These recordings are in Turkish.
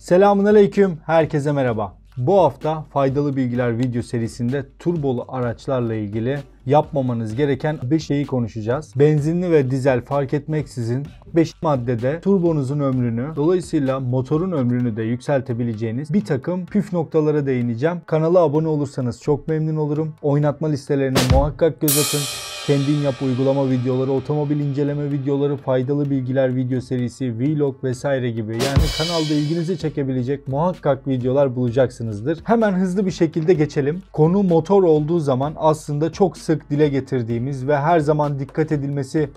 Selamünaleyküm, herkese merhaba. Bu hafta faydalı bilgiler video serisinde turbolu araçlarla ilgili yapmamanız gereken 5 şeyi konuşacağız. Benzinli ve dizel fark etmeksizin 5 maddede turbonuzun ömrünü, dolayısıyla motorun ömrünü de yükseltebileceğiniz bir takım püf noktalara değineceğim. Kanala abone olursanız çok memnun olurum. Oynatma listelerine muhakkak göz atın. Kendin yap uygulama videoları, otomobil inceleme videoları, faydalı bilgiler video serisi, vlog vesaire gibi, yani kanalda ilginizi çekebilecek muhakkak videolar bulacaksınızdır. Hemen hızlı bir şekilde geçelim. Konu motor olduğu zaman aslında çok sık dile getirdiğimiz ve her zaman dikkat edilmesi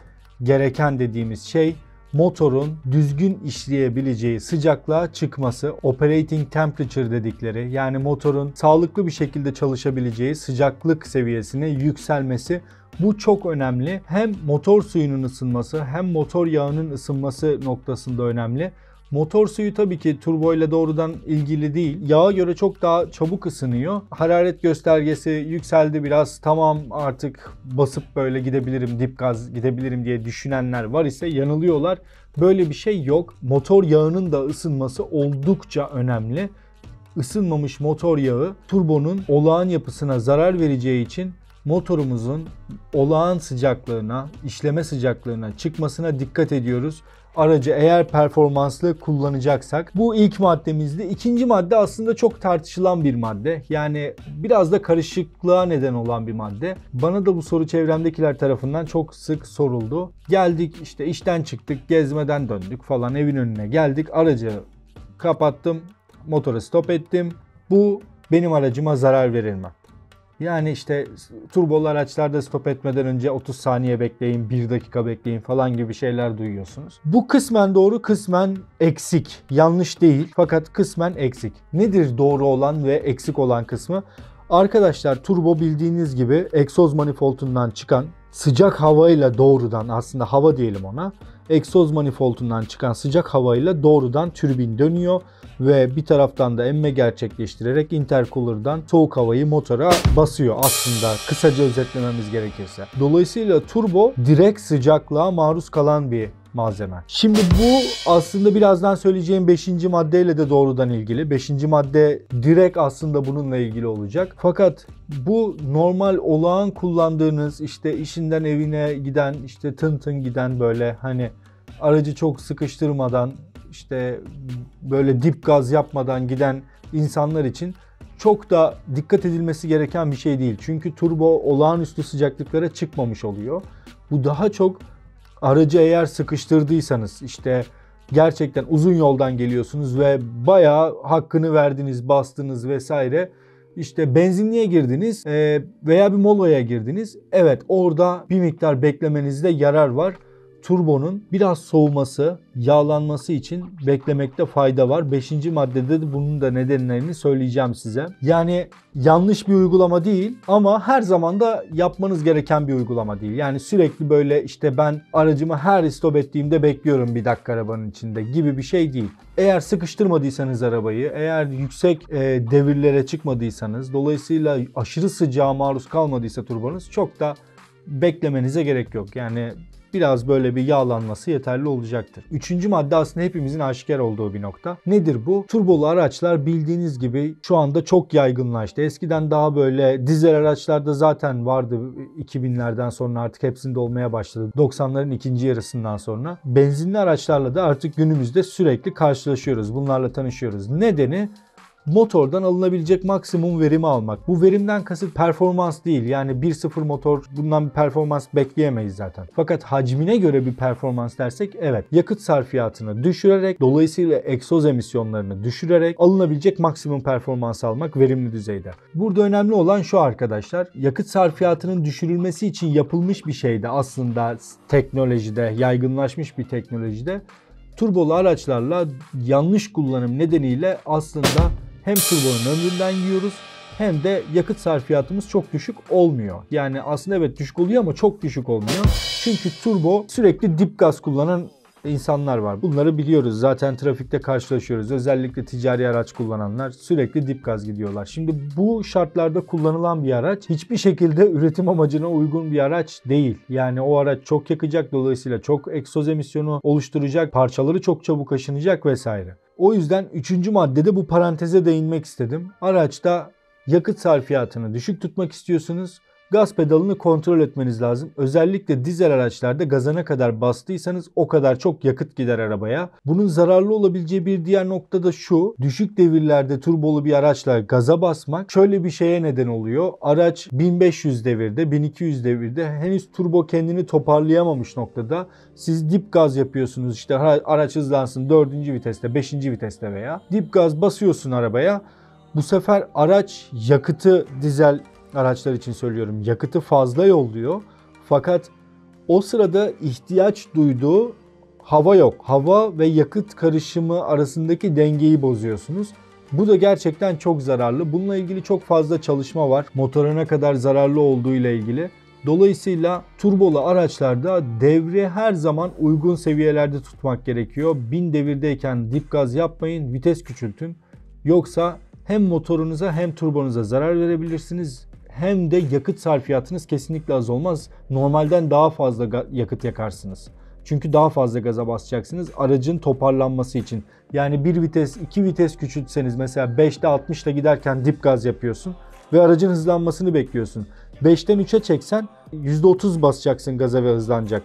gereken dediğimiz şey motorun düzgün işleyebileceği sıcaklığa çıkması, operating temperature dedikleri, yani motorun sağlıklı bir şekilde çalışabileceği sıcaklık seviyesine yükselmesi. Bu çok önemli. Hem motor suyunun ısınması hem motor yağının ısınması noktasında önemli. Motor suyu tabii ki turbo ile doğrudan ilgili değil. Yağa göre çok daha çabuk ısınıyor. Hararet göstergesi yükseldi biraz, tamam artık basıp böyle gidebilirim, dip gaz gidebilirim diye düşünenler var ise yanılıyorlar. Böyle bir şey yok. Motor yağının da ısınması oldukça önemli. Isınmamış motor yağı turbonun olağan yapısına zarar vereceği için motorumuzun olağan sıcaklığına, işleme sıcaklığına çıkmasına dikkat ediyoruz. Aracı eğer performanslı kullanacaksak. Bu ilk maddemizdi. İkinci madde aslında çok tartışılan bir madde. Yani biraz da karışıklığa neden olan bir madde. Bana da bu soru çevremdekiler tarafından çok sık soruldu. Geldik işte işten çıktık, gezmeden döndük falan, evin önüne geldik. Aracı kapattım, motoru stop ettim. Bu benim aracıma zarar verir mi? Yani işte turbolu araçlarda stop etmeden önce 30 saniye bekleyin, 1 dakika bekleyin falan gibi şeyler duyuyorsunuz. Bu kısmen doğru, kısmen eksik. Yanlış değil fakat kısmen eksik. Nedir doğru olan ve eksik olan kısmı? Arkadaşlar, turbo bildiğiniz gibi egzoz manifoldundan çıkan sıcak havayla doğrudan, aslında hava diyelim ona, egzoz manifoldundan çıkan sıcak havayla doğrudan türbin dönüyor ve bir taraftan da emme gerçekleştirerek intercooler'dan soğuk havayı motora basıyor aslında, kısaca özetlememiz gerekirse. Dolayısıyla turbo direkt sıcaklığa maruz kalan bir malzeme. Şimdi bu aslında birazdan söyleyeceğim 5. maddeyle de doğrudan ilgili. 5. madde direkt aslında bununla ilgili olacak. Fakat bu normal olağan kullandığınız, işte işinden evine giden, işte tın tın giden, böyle hani aracı çok sıkıştırmadan, işte böyle dip gaz yapmadan giden insanlar için çok da dikkat edilmesi gereken bir şey değil. Çünkü turbo olağanüstü sıcaklıklara çıkmamış oluyor. Bu daha çok aracı eğer sıkıştırdıysanız, işte gerçekten uzun yoldan geliyorsunuz ve bayağı hakkını verdiniz, bastınız vesaire. İşte benzinliğe girdiniz veya bir molaya girdiniz. Evet, orada bir miktar beklemenizde yarar var. Turbonun biraz soğuması, yağlanması için beklemekte fayda var. 5. maddede de bunun da nedenlerini söyleyeceğim size. Yani yanlış bir uygulama değil ama her zaman da yapmanız gereken bir uygulama değil. Yani sürekli böyle işte ben aracımı her stop ettiğimde bekliyorum bir dakika arabanın içinde gibi bir şey değil. Eğer sıkıştırmadıysanız arabayı, eğer yüksek devirlere çıkmadıysanız, dolayısıyla aşırı sıcağa maruz kalmadıysa turbonuz, çok da beklemenize gerek yok. Yani biraz böyle bir yağlanması yeterli olacaktır. 3. madde aslında hepimizin aşikar olduğu bir nokta. Nedir bu? Turbolu araçlar bildiğiniz gibi şu anda çok yaygınlaştı. Eskiden daha böyle dizel araçlarda zaten vardı, 2000'lerden sonra artık hepsinde olmaya başladı. 90'ların ikinci yarısından sonra. Benzinli araçlarla da artık günümüzde sürekli karşılaşıyoruz. Bunlarla tanışıyoruz. Nedeni? Motordan alınabilecek maksimum verimi almak. Bu verimden kasıt performans değil. Yani 1.0 motor, bundan bir performans bekleyemeyiz zaten. Fakat hacmine göre bir performans dersek, evet, yakıt sarfiyatını düşürerek, dolayısıyla egzoz emisyonlarını düşürerek alınabilecek maksimum performans almak verimli düzeyde. Burada önemli olan şu arkadaşlar, yakıt sarfiyatının düşürülmesi için yapılmış bir şeyde, aslında teknolojide, yaygınlaşmış bir teknolojide, turbolu araçlarla yanlış kullanım nedeniyle aslında hem turbonun ömründen yiyoruz hem de yakıt sarfiyatımız çok düşük olmuyor. Yani aslında evet düşük oluyor ama çok düşük olmuyor. Çünkü turbo sürekli dip gaz kullanan insanlar var. Bunları biliyoruz. Zaten trafikte karşılaşıyoruz. Özellikle ticari araç kullananlar sürekli dip gaz gidiyorlar. Şimdi bu şartlarda kullanılan bir araç hiçbir şekilde üretim amacına uygun bir araç değil. Yani o araç çok yakacak, dolayısıyla çok egzoz emisyonu oluşturacak, parçaları çok çabuk aşınacak vesaire. O yüzden 3. maddede bu paranteze değinmek istedim. Araçta yakıt sarfiyatını düşük tutmak istiyorsunuz. Gaz pedalını kontrol etmeniz lazım. Özellikle dizel araçlarda gaza ne kadar bastıysanız o kadar çok yakıt gider arabaya. Bunun zararlı olabileceği bir diğer nokta da şu. Düşük devirlerde turbolu bir araçla gaza basmak şöyle bir şeye neden oluyor. Araç 1500 devirde, 1200 devirde henüz turbo kendini toparlayamamış noktada. Siz dip gaz yapıyorsunuz, işte araç hızlansın 4. viteste, 5. viteste veya dip gaz basıyorsun arabaya. Bu sefer araç yakıtı, dizel araçlar için söylüyorum, yakıtı fazla yolluyor. Fakat o sırada ihtiyaç duyduğu hava yok. Hava ve yakıt karışımı arasındaki dengeyi bozuyorsunuz. Bu da gerçekten çok zararlı. Bununla ilgili çok fazla çalışma var. Motora ne kadar zararlı olduğu ile ilgili. Dolayısıyla turbolu araçlarda devri her zaman uygun seviyelerde tutmak gerekiyor. 1000 devirdeyken dip gaz yapmayın, vites küçültün. Yoksa hem motorunuza hem turbonuza zarar verebilirsiniz. Hem de yakıt sarfiyatınız kesinlikle az olmaz. Normalden daha fazla yakıt yakarsınız. Çünkü daha fazla gaza basacaksınız aracın toparlanması için. Yani bir vites, 2 vites küçültseniz, mesela 5'te 60'la giderken dip gaz yapıyorsun ve aracın hızlanmasını bekliyorsun. 5'ten 3'e çeksen %30 basacaksın gaza ve hızlanacak.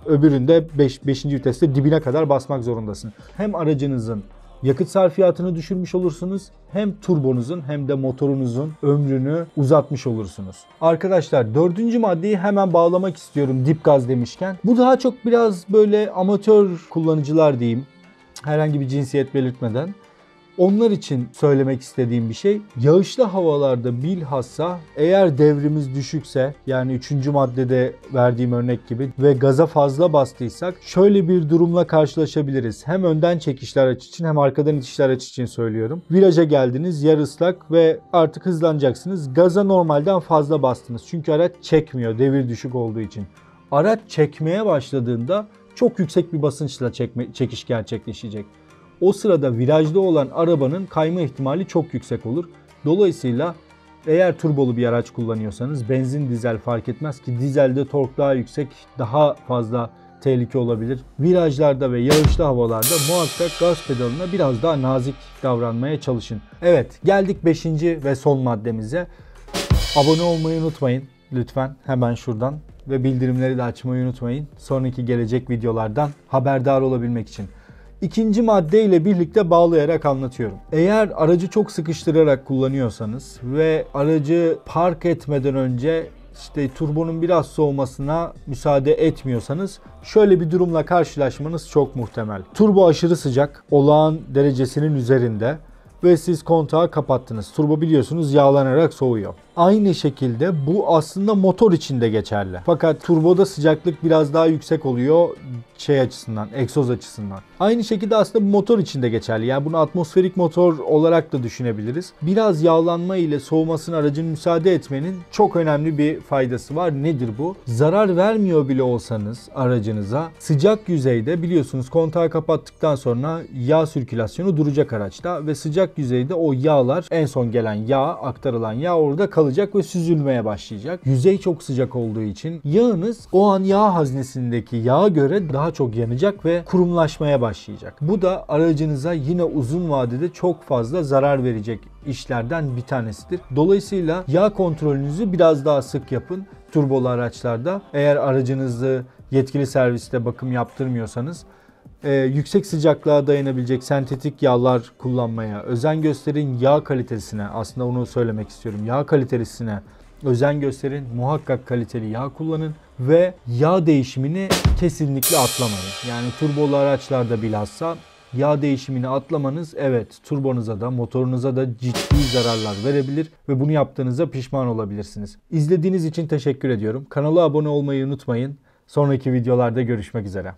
Öbüründe 5. viteste dibine kadar basmak zorundasın. Hem aracınızın yakıt sarfiyatını düşürmüş olursunuz, hem turbonuzun hem de motorunuzun ömrünü uzatmış olursunuz. Arkadaşlar 4. maddeyi hemen bağlamak istiyorum dip gaz demişken. Bu daha çok biraz böyle amatör kullanıcılar diyeyim, herhangi bir cinsiyet belirtmeden. Onlar için söylemek istediğim bir şey, yağışlı havalarda bilhassa eğer devrimiz düşükse, yani 3. maddede verdiğim örnek gibi ve gaza fazla bastıysak şöyle bir durumla karşılaşabiliriz. Hem önden çekişli araç için hem arkadan itişli araç için söylüyorum. Viraja geldiniz, yer ıslak ve artık hızlanacaksınız. Gaza normalden fazla bastınız çünkü araç çekmiyor, devir düşük olduğu için. Araç çekmeye başladığında çok yüksek bir basınçla çekiş gerçekleşecek. O sırada virajda olan arabanın kayma ihtimali çok yüksek olur. Dolayısıyla eğer turbolu bir araç kullanıyorsanız, benzin dizel fark etmez ki dizelde tork daha yüksek, daha fazla tehlike olabilir. Virajlarda ve yağışlı havalarda muhakkak gaz pedalına biraz daha nazik davranmaya çalışın. Evet, geldik 5. ve son maddemize. Abone olmayı unutmayın lütfen, hemen şuradan, ve bildirimleri de açmayı unutmayın. Sonraki gelecek videolardan haberdar olabilmek için. 2. madde ile birlikte bağlayarak anlatıyorum. Eğer aracı çok sıkıştırarak kullanıyorsanız ve aracı park etmeden önce işte turbonun biraz soğumasına müsaade etmiyorsanız şöyle bir durumla karşılaşmanız çok muhtemel. Turbo aşırı sıcak, olağan derecesinin üzerinde ve siz kontağı kapattınız. Turbo biliyorsunuz yağlanarak soğuyor. Aynı şekilde bu aslında motor için de geçerli. Fakat turboda sıcaklık biraz daha yüksek oluyor açısından, egzoz açısından. Aynı şekilde aslında bu motor için de geçerli. Yani bunu atmosferik motor olarak da düşünebiliriz. Biraz yağlanma ile soğumasına aracın müsaade etmenin çok önemli bir faydası var. Nedir bu? Zarar vermiyor bile olsanız aracınıza, sıcak yüzeyde biliyorsunuz kontağı kapattıktan sonra yağ sirkülasyonu duracak araçta ve sıcak yüzeyde o yağlar, en son gelen yağ, aktarılan yağ orada kalacak ve süzülmeye başlayacak. Yüzey çok sıcak olduğu için yağınız o an yağ haznesindeki yağa göre daha çok yanacak ve kurumlaşmaya başlayacak. Bu da aracınıza yine uzun vadede çok fazla zarar verecek işlerden bir tanesidir. Dolayısıyla yağ kontrolünüzü biraz daha sık yapın turbolu araçlarda. Eğer aracınızı yetkili serviste bakım yaptırmıyorsanız yüksek sıcaklığa dayanabilecek sentetik yağlar kullanmaya özen gösterin. Yağ kalitesine, aslında onu söylemek istiyorum, yağ kalitesine özen gösterin. Muhakkak kaliteli yağ kullanın ve yağ değişimini kesinlikle atlamayın. Yani turbolu araçlarda bilhassa yağ değişimini atlamanız, evet, turbonuza da motorunuza da ciddi zararlar verebilir ve bunu yaptığınızda pişman olabilirsiniz. İzlediğiniz için teşekkür ediyorum. Kanala abone olmayı unutmayın. Sonraki videolarda görüşmek üzere.